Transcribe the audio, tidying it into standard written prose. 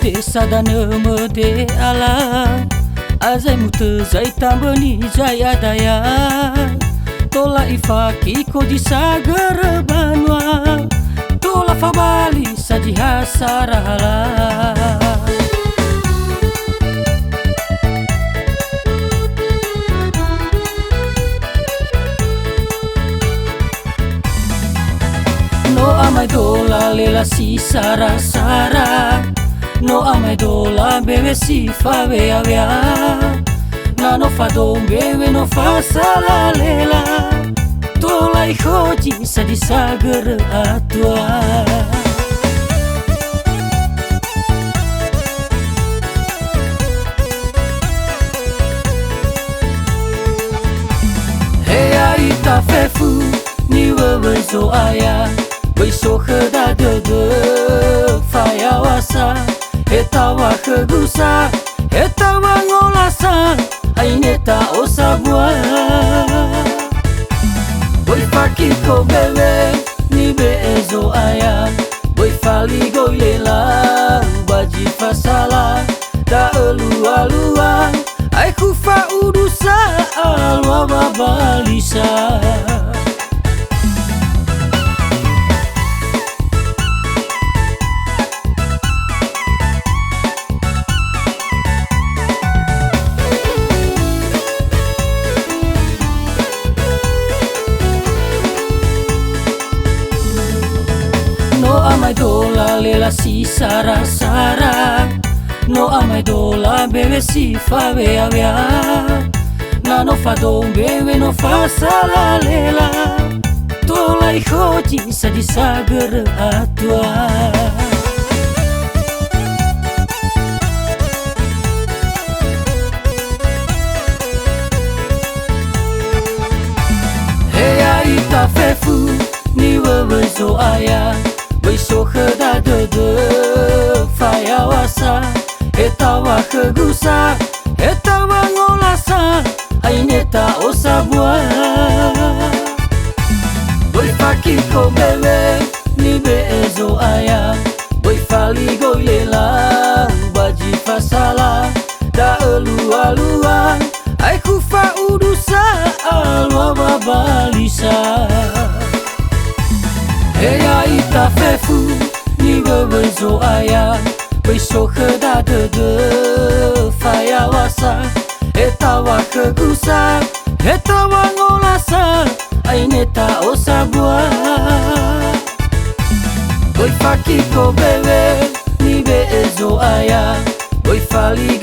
de sadana mede ala azai muta zai tambani jai adaya tola ifaki ko di sagara banua tola fabali saji hasarahala. No amai dola lela si sara-sara, no amai dola bebe si fa vea-vea, na no fa dom bebe no fa sala lela, tola i hoji sa di sagar atua. Hea ita fefu ni wewe zo aya Wei so heda de faya wasa etawa kegusa etawa ngolasa aineta osabua Wei faki ko bebe ni be ezo aya Wei fali goilela baji fasala da alua ai kufa udusa alwa babalisa No amai dola lela si sara-sara, no amai dola bebe si fa vea-vea, na no fa dom bebe no fa sala lela, tola i hoji sa di sagar atua. Hea ita fefu ni wewe zo aya Wei so heda de faya wasa etawa kegusa etawa ngolasa aineta osabua Wei faki ko bebe ni be ezo aya Wei fali goilela baji fasala da alua ai kufa udusa alwa babalisa Hea ita fefu ni wewe zo aya Wei so heda de faya wasa etawa kegusa etawa ngolasa aineta osabua Wei faki ko bebe ni be ezo aya Wei fali